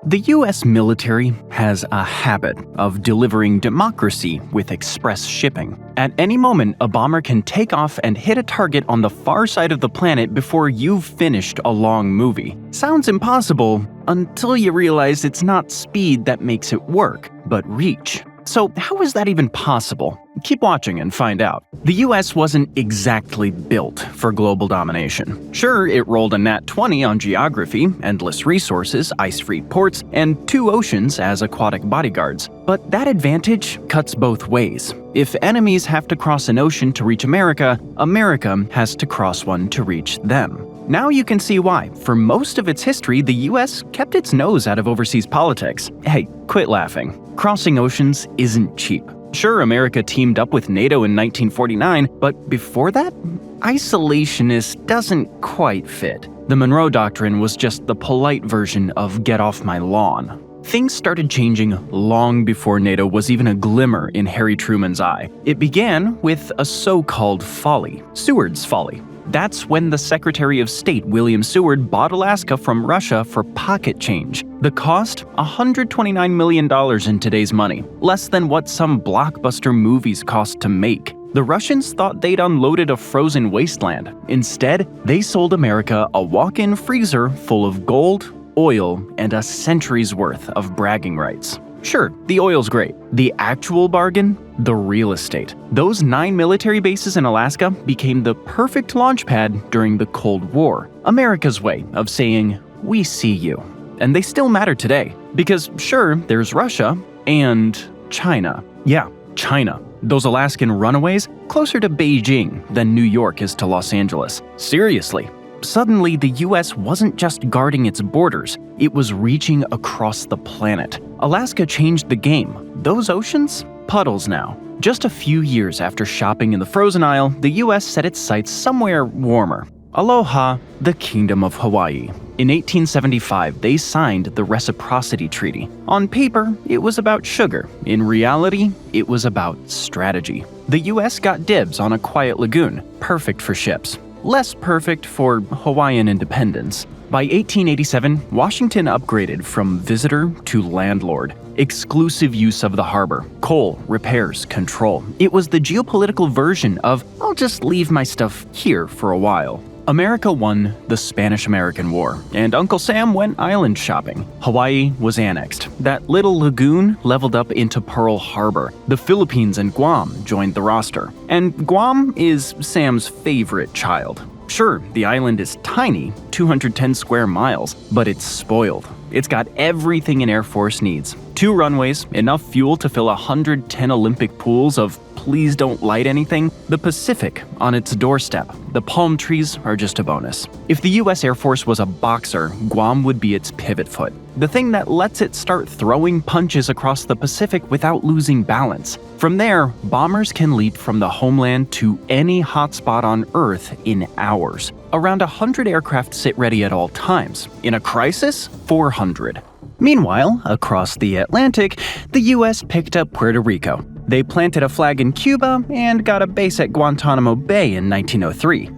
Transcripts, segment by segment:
The US military has a habit of delivering democracy with express shipping. At any moment, a bomber can take off and hit a target on the far side of the planet before you've finished a long movie. Sounds impossible until you realize it's not speed that makes it work, but reach. So how is that even possible? Keep watching and find out. The US wasn't exactly built for global domination. Sure, it rolled a nat 20 on geography, endless resources, ice-free ports, and 2 oceans as aquatic bodyguards. But that advantage cuts both ways. If enemies have to cross an ocean to reach America, America has to cross one to reach them. Now you can see why. For most of its history, the US kept its nose out of overseas politics. Hey, quit laughing. Crossing oceans isn't cheap. Sure, America teamed up with NATO in 1949, but before that, isolationist doesn't quite fit. The Monroe Doctrine was just the polite version of get off my lawn. Things started changing long before NATO was even a glimmer in Harry Truman's eye. It began with a so-called folly, Seward's folly. That's when the Secretary of State, William Seward, bought Alaska from Russia for pocket change. The cost? $129 million in today's money, less than what some blockbuster movies cost to make. The Russians thought they'd unloaded a frozen wasteland. Instead, they sold America a walk-in freezer full of gold, oil, and a century's worth of bragging rights. Sure, the oil's great. The actual bargain? The real estate. Those 9 military bases in Alaska became the perfect launch pad during the Cold War. America's way of saying, we see you. And they still matter today. Because sure, there's Russia and China. Yeah, China. Those Alaskan runaways, closer to Beijing than New York is to Los Angeles. Seriously. Suddenly, the US wasn't just guarding its borders, it was reaching across the planet. Alaska changed the game. Those oceans? Puddles now. Just a few years after shopping in the frozen aisle, the US set its sights somewhere warmer. Aloha, the Kingdom of Hawaii. In 1875, they signed the Reciprocity Treaty. On paper, it was about sugar. In reality, it was about strategy. The US got dibs on a quiet lagoon, perfect for ships. Less perfect for Hawaiian independence. By 1887, Washington upgraded from visitor to landlord. Exclusive use of the harbor, coal, repairs, control. It was the geopolitical version of, I'll just leave my stuff here for a while. America won the Spanish-American War, and Uncle Sam went island shopping. Hawaii was annexed. That little lagoon leveled up into Pearl Harbor. The Philippines and Guam joined the roster. And Guam is Sam's favorite child. Sure, the island is tiny, 210 square miles, but it's spoiled. It's got everything an Air Force needs. 2 runways, enough fuel to fill 110 Olympic pools of please don't light anything, the Pacific on its doorstep. The palm trees are just a bonus. If the US Air Force was a boxer, Guam would be its pivot foot. The thing that lets it start throwing punches across the Pacific without losing balance. From there, bombers can leap from the homeland to any hotspot on Earth in hours. Around 100 aircraft sit ready at all times. In a crisis, 400. Meanwhile, across the Atlantic, the US picked up Puerto Rico. They planted a flag in Cuba and got a base at Guantanamo Bay in 1903.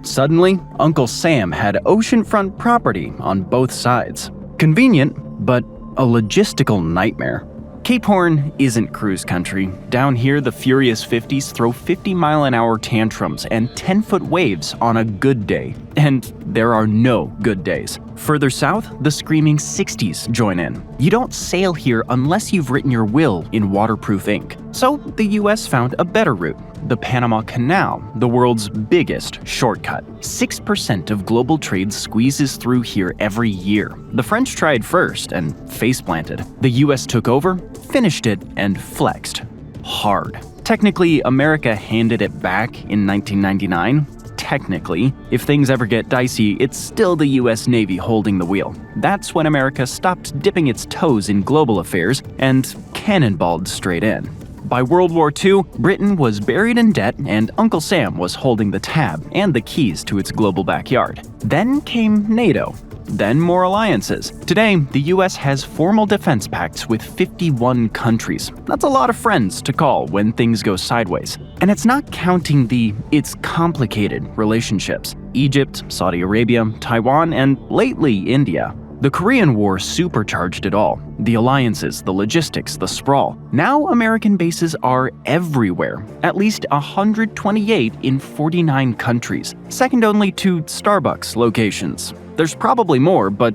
Suddenly, Uncle Sam had oceanfront property on both sides. Convenient, but a logistical nightmare. Cape Horn isn't cruise country. Down here, the furious 50s throw 50-mile-an-hour tantrums and 10-foot waves on a good day. And there are no good days. Further south, the screaming 60s join in. You don't sail here unless you've written your will in waterproof ink. So the US found a better route. The Panama Canal, the world's biggest shortcut. 6% of global trade squeezes through here every year. The French tried first and face-planted. The US took over, finished it, and flexed. Hard. Technically, America handed it back in 1999. Technically, if things ever get dicey, it's still the US Navy holding the wheel. That's when America stopped dipping its toes in global affairs and cannonballed straight in. By World War II, Britain was buried in debt and Uncle Sam was holding the tab and the keys to its global backyard. Then came NATO. Then more alliances. Today, the US has formal defense pacts with 51 countries. That's a lot of friends to call when things go sideways. And it's not counting the it's complicated relationships. Egypt, Saudi Arabia, Taiwan, and lately India. The Korean War supercharged it all. The alliances, the logistics, the sprawl. Now American bases are everywhere, at least 128 in 49 countries, second only to Starbucks locations. There's probably more, but,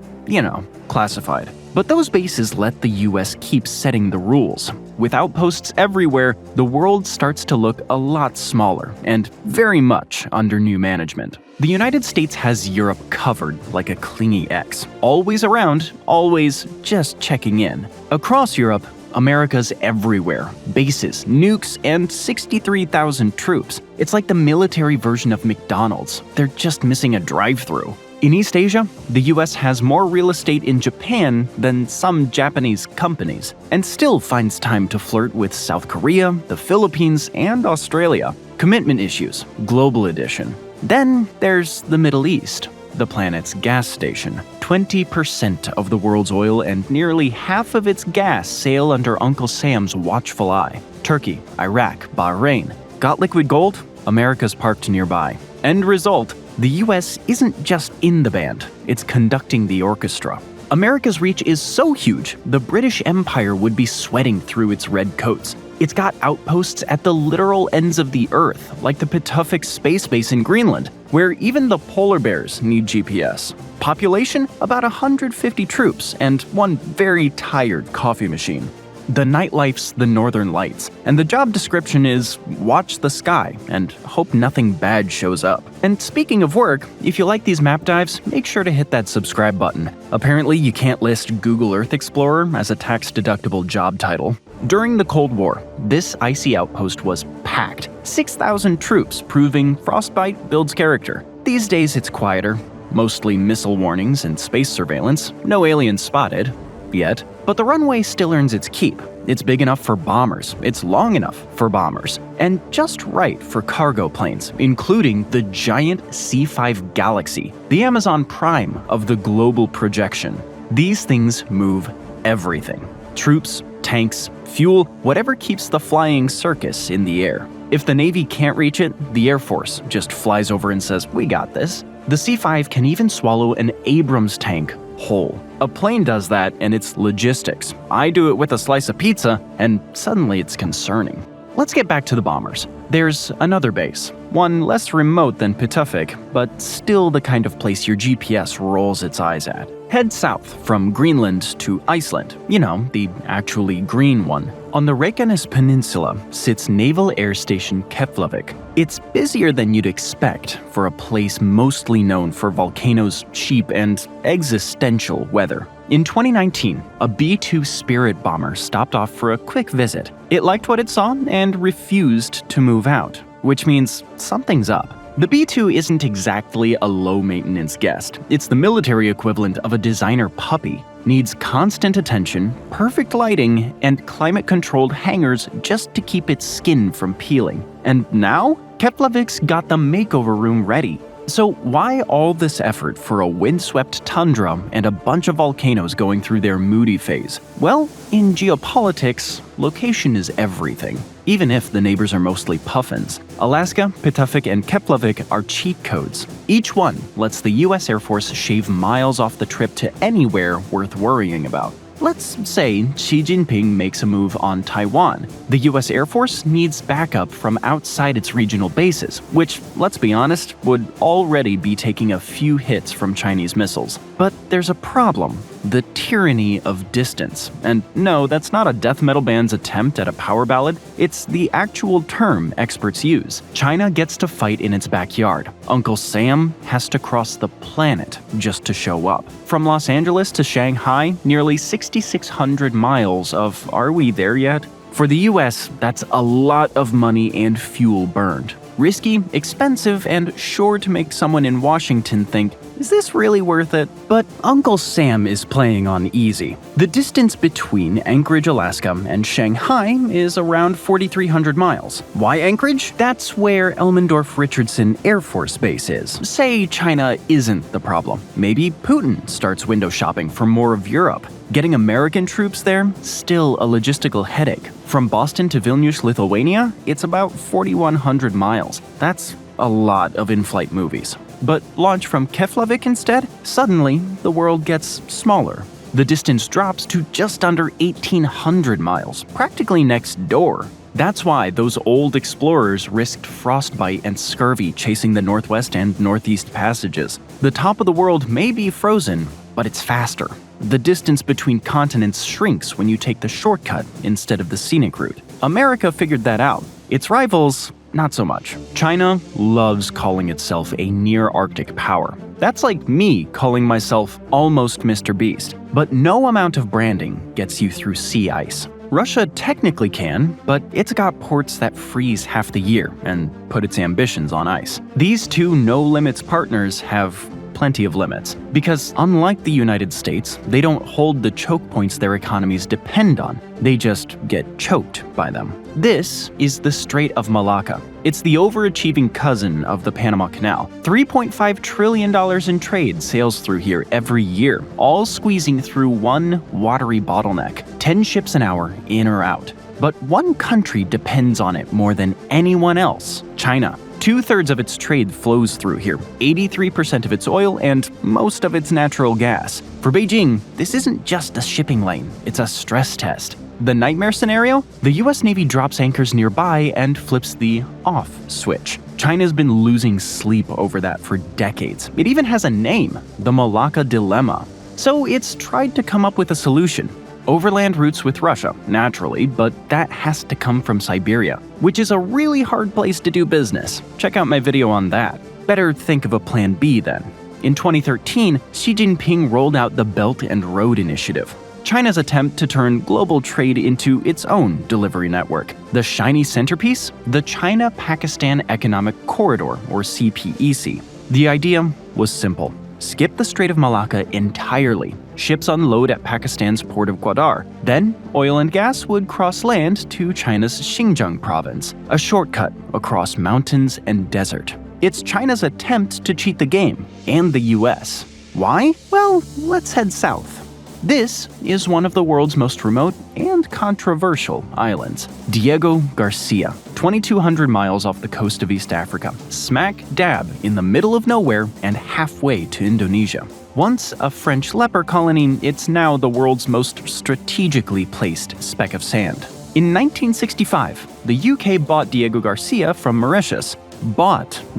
classified. But those bases let the US keep setting the rules. With outposts everywhere, the world starts to look a lot smaller and very much under new management. The United States has Europe covered like a clingy ex. Always around, always just checking in. Across Europe, America's everywhere. Bases, nukes, and 63,000 troops. It's like the military version of McDonald's. They're just missing a drive-thru. In East Asia, the US has more real estate in Japan than some Japanese companies, and still finds time to flirt with South Korea, the Philippines, and Australia. Commitment issues, global edition. Then there's the Middle East, the planet's gas station. 20% of the world's oil and nearly half of its gas sail under Uncle Sam's watchful eye. Turkey, Iraq, Bahrain. Got liquid gold? America's parked nearby. End result, the US isn't just in the band, it's conducting the orchestra. America's reach is so huge, the British Empire would be sweating through its red coats. It's got outposts at the literal ends of the Earth, like the Pituffik space base in Greenland, where even the polar bears need GPS. Population, about 150 troops and one very tired coffee machine. The nightlife's the Northern Lights, and the job description is watch the sky and hope nothing bad shows up. And speaking of work, if you like these map dives, make sure to hit that subscribe button. Apparently, you can't list Google Earth Explorer as a tax-deductible job title. During the Cold War, this icy outpost was packed. 6,000 troops, proving frostbite builds character. These days it's quieter, mostly missile warnings and space surveillance, no aliens spotted. Yet, but the runway still earns its keep. It's big enough for bombers, it's long enough for bombers, and just right for cargo planes, including the giant C-5 Galaxy, the Amazon Prime of the global projection. These things move everything. Troops, tanks, fuel, whatever keeps the flying circus in the air. If the Navy can't reach it, the Air Force just flies over and says, "We got this." The C-5 can even swallow an Abrams tank whole. A plane does that, and it's logistics. I do it with a slice of pizza, and suddenly it's concerning. Let's get back to the bombers. There's another base, one less remote than Pituffik, but still the kind of place your GPS rolls its eyes at. Head south from Greenland to Iceland, the actually green one. On the Reykjanes Peninsula sits Naval Air Station Keflavik. It's busier than you'd expect for a place mostly known for volcanoes, sheep, and existential weather. In 2019, a B-2 Spirit bomber stopped off for a quick visit. It liked what it saw and refused to move out, which means something's up. The B-2 isn't exactly a low-maintenance guest. It's the military equivalent of a designer puppy. Needs constant attention, perfect lighting, and climate-controlled hangars just to keep its skin from peeling. And now, Keflavik's got the makeover room ready. So why all this effort for a windswept tundra and a bunch of volcanoes going through their moody phase? Well, in geopolitics, location is everything, even if the neighbors are mostly puffins. Alaska, Pituffik, and Keflavik are cheat codes. Each one lets the US Air Force shave miles off the trip to anywhere worth worrying about. Let's say Xi Jinping makes a move on Taiwan. The US Air Force needs backup from outside its regional bases, which, let's be honest, would already be taking a few hits from Chinese missiles. But there's a problem. The tyranny of distance. And no, that's not a death metal band's attempt at a power ballad. It's the actual term experts use. China gets to fight in its backyard. Uncle Sam has to cross the planet just to show up. From Los Angeles to Shanghai, nearly 6,600 miles of are we there yet? For the US, that's a lot of money and fuel burned. Risky, expensive, and sure to make someone in Washington think, is this really worth it? But Uncle Sam is playing on easy. The distance between Anchorage, Alaska and Shanghai is around 4,300 miles. Why Anchorage? That's where Elmendorf-Richardson Air Force Base is. Say China isn't the problem. Maybe Putin starts window shopping for more of Europe. Getting American troops there? Still a logistical headache. From Boston to Vilnius, Lithuania, it's about 4,100 miles. That's a lot of in-flight movies. but launch from Keflavik instead, suddenly the world gets smaller. The distance drops to just under 1,800 miles, practically next door. That's why those old explorers risked frostbite and scurvy chasing the northwest and northeast passages. The top of the world may be frozen, but it's faster. The distance between continents shrinks when you take the shortcut instead of the scenic route. America figured that out. Its rivals, not so much. China loves calling itself a near-Arctic power. That's like me calling myself almost Mr. Beast. But no amount of branding gets you through sea ice. Russia technically can, but it's got ports that freeze half the year and put its ambitions on ice. These two no-limits partners have plenty of limits, because unlike the United States, they don't hold the choke points their economies depend on. They just get choked by them. This is the Strait of Malacca. It's the overachieving cousin of the Panama Canal. $3.5 trillion in trade sails through here every year, all squeezing through one watery bottleneck, 10 ships an hour in or out. But one country depends on it more than anyone else: China. 2/3 of its trade flows through here, 83% of its oil and most of its natural gas. For Beijing, this isn't just a shipping lane, it's a stress test. The nightmare scenario? The US Navy drops anchors nearby and flips the off switch. China's been losing sleep over that for decades. It even has a name, the Malacca Dilemma. So it's tried to come up with a solution. Overland routes with Russia, naturally, but that has to come from Siberia, which is a really hard place to do business. Check out my video on that. Better think of a plan B then. In 2013, Xi Jinping rolled out the Belt and Road Initiative, China's attempt to turn global trade into its own delivery network. The shiny centerpiece? The China-Pakistan Economic Corridor, or CPEC. The idea was simple. Skip the Strait of Malacca entirely. Ships unload at Pakistan's port of Gwadar. Then, oil and gas would cross land to China's Xinjiang province, a shortcut across mountains and desert. It's China's attempt to cheat the game, and the US. Why? Well, let's head south. This is one of the world's most remote and controversial islands, Diego Garcia, 2,200 miles off the coast of East Africa, smack dab in the middle of nowhere and halfway to Indonesia. Once a French leper colony, it's now the world's most strategically placed speck of sand. In 1965, the UK bought Diego Garcia from Mauritius,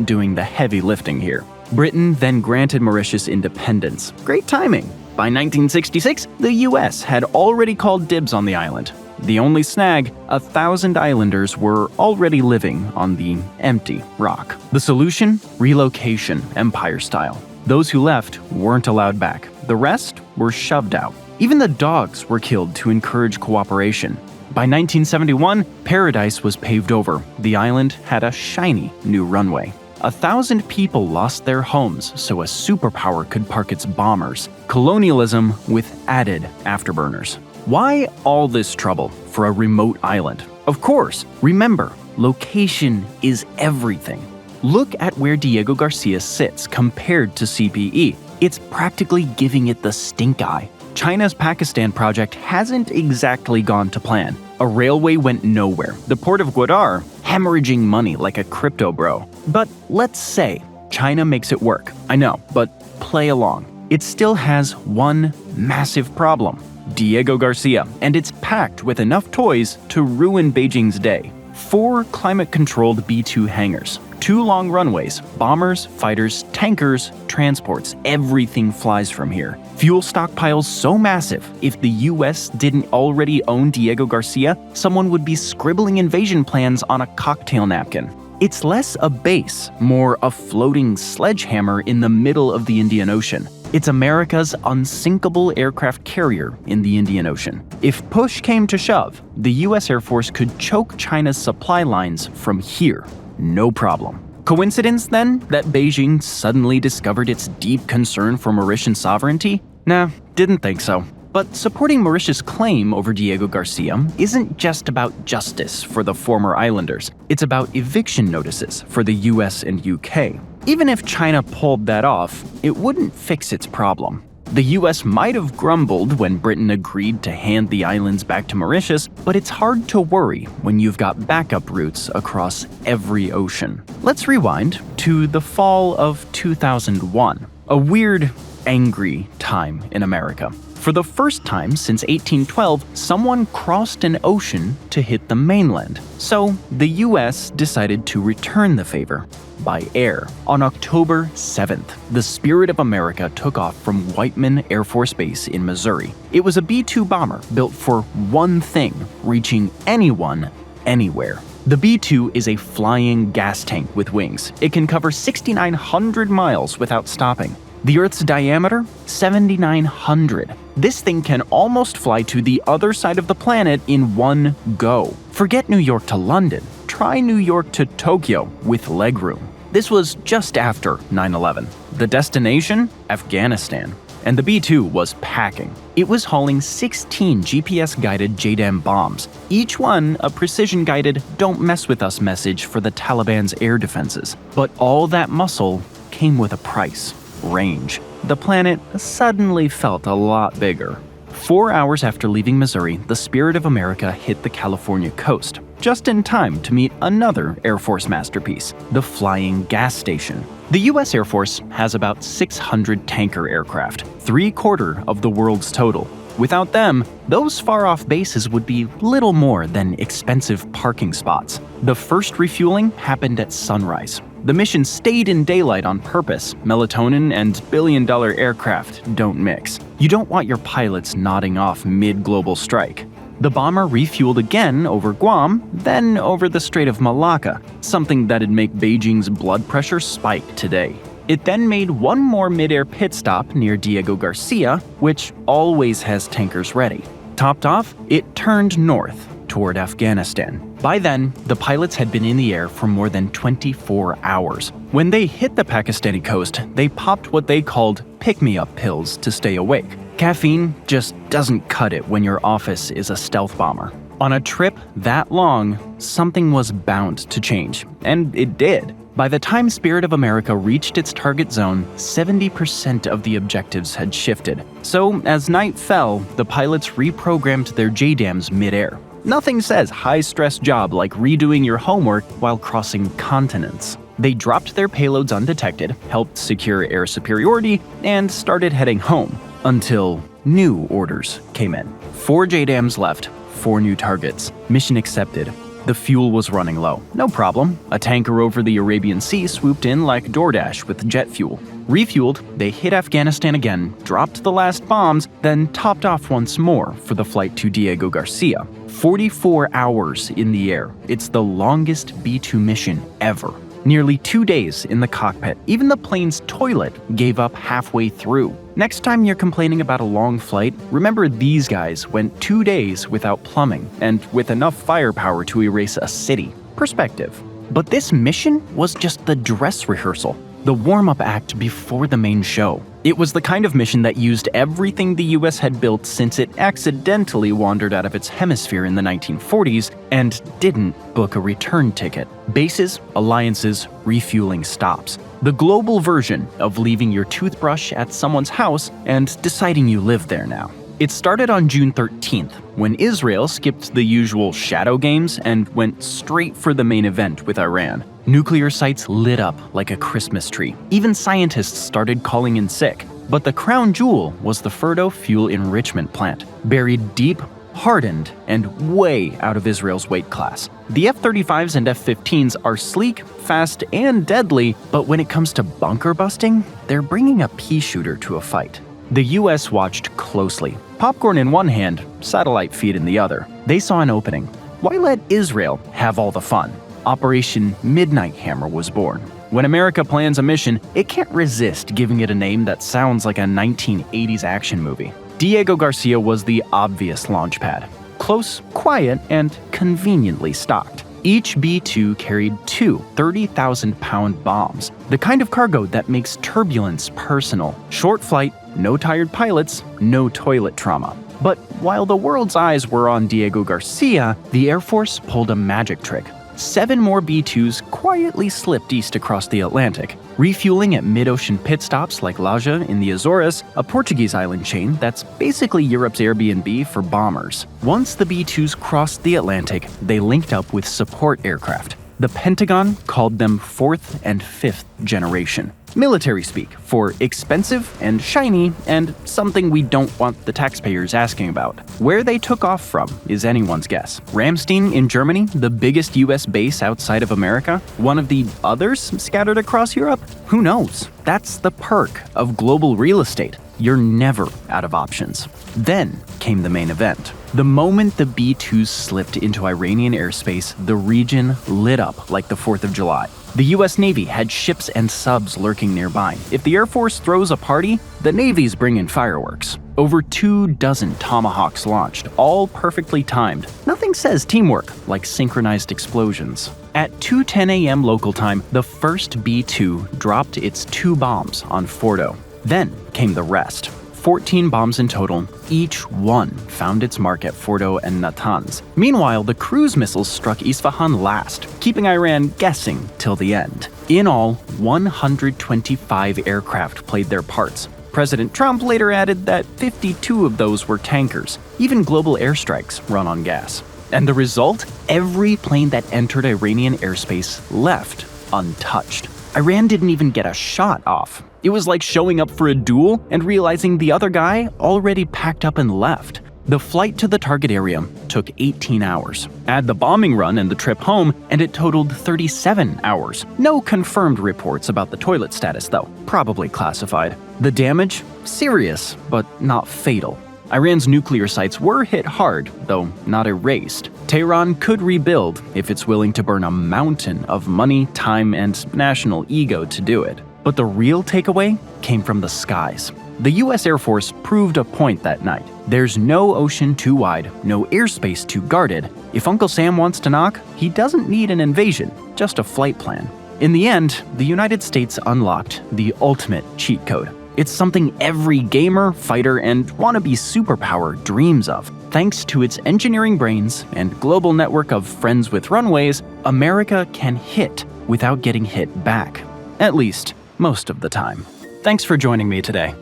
doing the heavy lifting here. Britain then granted Mauritius independence. Great timing. By 1966, the US had already called dibs on the island. The only snag, 1,000 islanders were already living on the empty rock. The solution? Relocation, empire style. Those who left weren't allowed back. The rest were shoved out. Even the dogs were killed to encourage cooperation. By 1971, paradise was paved over. The island had a shiny new runway. 1,000 people lost their homes so a superpower could park its bombers. Colonialism with added afterburners. Why all this trouble for a remote island? Of course, remember, location is everything. Look at where Diego Garcia sits compared to CPE. It's practically giving it the stink eye. China's Pakistan project hasn't exactly gone to plan. A railway went nowhere. The port of Gwadar, hemorrhaging money like a crypto bro. But let's say China makes it work. I know, but play along. It still has one massive problem: Diego Garcia, and it's packed with enough toys to ruin Beijing's day. 4 climate-controlled B-2 hangars, 2 long runways, bombers, fighters, tankers, transports, everything flies from here. Fuel stockpiles so massive, if the US didn't already own Diego Garcia, someone would be scribbling invasion plans on a cocktail napkin. It's less a base, more a floating sledgehammer in the middle of the Indian Ocean. It's America's unsinkable aircraft carrier in the Indian Ocean. If push came to shove, the US Air Force could choke China's supply lines from here. No problem. Coincidence, then, that Beijing suddenly discovered its deep concern for Mauritian sovereignty? Nah, didn't think so. But supporting Mauritius' claim over Diego Garcia isn't just about justice for the former islanders. It's about eviction notices for the US and UK. Even if China pulled that off, it wouldn't fix its problem. The US might have grumbled when Britain agreed to hand the islands back to Mauritius, but it's hard to worry when you've got backup routes across every ocean. Let's rewind to the fall of 2001, a weird, angry time in America. For the first time since 1812, someone crossed an ocean to hit the mainland. So the US decided to return the favor by air. On October 7th, the Spirit of America took off from Whiteman Air Force Base in Missouri. It was a B-2 bomber built for one thing, reaching anyone, anywhere. The B-2 is a flying gas tank with wings. It can cover 6,900 miles without stopping. The Earth's diameter? 7,900. This thing can almost fly to the other side of the planet in one go. Forget New York to London. Try New York to Tokyo with legroom. This was just after 9/11. The destination? Afghanistan. And the B-2 was packing. It was hauling 16 GPS-guided JDAM bombs, each one a precision-guided "don't mess with us" message for the Taliban's air defenses. But all that muscle came with a price. Range. The planet suddenly felt a lot bigger. 4 hours after leaving Missouri, the Spirit of America hit the California coast, just in time to meet another Air Force masterpiece, the flying gas station. The U.S. Air Force has about 600 tanker aircraft, 3/4 of the world's total. Without them, those far-off bases would be little more than expensive parking spots. The first refueling happened at sunrise. The mission stayed in daylight on purpose. Melatonin and billion-dollar aircraft don't mix. You don't want your pilots nodding off mid-global strike. The bomber refueled again over Guam, then over the Strait of Malacca, something that'd make Beijing's blood pressure spike today. It then made one more mid-air pit stop near Diego Garcia, which always has tankers ready. Topped off, it turned north toward Afghanistan. By then, the pilots had been in the air for more than 24 hours. When they hit the Pakistani coast, they popped what they called pick-me-up pills to stay awake. Caffeine just doesn't cut it when your office is a stealth bomber. On a trip that long, something was bound to change, and it did. By the time Spirit of America reached its target zone, 70% of the objectives had shifted. So, as night fell, the pilots reprogrammed their JDAMs mid-air. Nothing says high-stress job like redoing your homework while crossing continents. They dropped their payloads undetected, helped secure air superiority, and started heading home. Until new orders came in. 4 JDAMs left, 4 new targets. Mission accepted. The fuel was running low. No problem. A tanker over the Arabian Sea swooped in like DoorDash with jet fuel. Refueled, they hit Afghanistan again, dropped the last bombs, then topped off once more for the flight to Diego Garcia. 44 hours in the air. It's the longest B-2 mission ever. Nearly 2 days in the cockpit. Even the plane's toilet gave up halfway through. Next time you're complaining about a long flight, remember these guys went 2 days without plumbing and with enough firepower to erase a city. Perspective. But this mission was just the dress rehearsal, the warm-up act before the main show. It was the kind of mission that used everything the US had built since it accidentally wandered out of its hemisphere in the 1940s and didn't book a return ticket. Bases, alliances, refueling stops. The global version of leaving your toothbrush at someone's house and deciding you live there now. It started on June 13th, when Israel skipped the usual shadow games and went straight for the main event with Iran. Nuclear sites lit up like a Christmas tree. Even scientists started calling in sick. But the crown jewel was the Ferdo fuel enrichment plant, buried deep, hardened, and way out of Israel's weight class. The F-35s and F-15s are sleek, fast, and deadly, but when it comes to bunker busting, they're bringing a pea shooter to a fight. The US watched closely. Popcorn in one hand, satellite feed in the other. They saw an opening. Why let Israel have all the fun? Operation Midnight Hammer was born. When America plans a mission, it can't resist giving it a name that sounds like a 1980s action movie. Diego Garcia was the obvious launchpad. Close, quiet, and conveniently stocked. Each B-2 carried 2 30,000-pound bombs, the kind of cargo that makes turbulence personal. Short flight, no tired pilots, no toilet trauma. But while the world's eyes were on Diego Garcia, the Air Force pulled a magic trick. 7 more B-2s quietly slipped east across the Atlantic, refueling at mid-ocean pit stops like Laja in the Azores, a Portuguese island chain that's basically Europe's Airbnb for bombers. Once the B-2s crossed the Atlantic, they linked up with support aircraft. The Pentagon called them 4th and 5th generation. Military speak for expensive and shiny and something we don't want the taxpayers asking about. Where they took off from is anyone's guess. Ramstein in Germany, the biggest US base outside of America? One of the others scattered across Europe? Who knows? That's the perk of global real estate. You're never out of options. Then came the main event. The moment the B-2s slipped into Iranian airspace, the region lit up like the 4th of July. The US Navy had ships and subs lurking nearby. If the Air Force throws a party, the Navy's bringing fireworks. Over 24 Tomahawks launched, all perfectly timed. Nothing says teamwork like synchronized explosions. At 2:10 a.m. local time, the first B-2 dropped its 2 bombs on Fordo. Then came the rest. 14 bombs in total, each one found its mark at Fordo and Natanz. Meanwhile, the cruise missiles struck Isfahan last, keeping Iran guessing till the end. In all, 125 aircraft played their parts. President Trump later added that 52 of those were tankers. Even global airstrikes run on gas. And the result? Every plane that entered Iranian airspace left untouched. Iran didn't even get a shot off. It was like showing up for a duel and realizing the other guy already packed up and left. The flight to the target area took 18 hours. Add the bombing run and the trip home, and it totaled 37 hours. No confirmed reports about the toilet status, though, probably classified. The damage? Serious, but not fatal. Iran's nuclear sites were hit hard, though not erased. Tehran could rebuild if it's willing to burn a mountain of money, time, and national ego to do it. But the real takeaway came from the skies. The US Air Force proved a point that night. There's no ocean too wide, no airspace too guarded. If Uncle Sam wants to knock, he doesn't need an invasion, just a flight plan. In the end, the United States unlocked the ultimate cheat code. It's something every gamer, fighter, and wannabe superpower dreams of. Thanks to its engineering brains and global network of friends with runways, America can hit without getting hit back. At least, most of the time. Thanks for joining me today.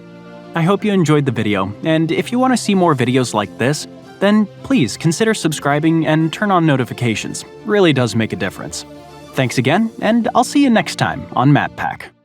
I hope you enjoyed the video, and if you want to see more videos like this, then please consider subscribing and turn on notifications. Really does make a difference. Thanks again, and I'll see you next time on MatPack.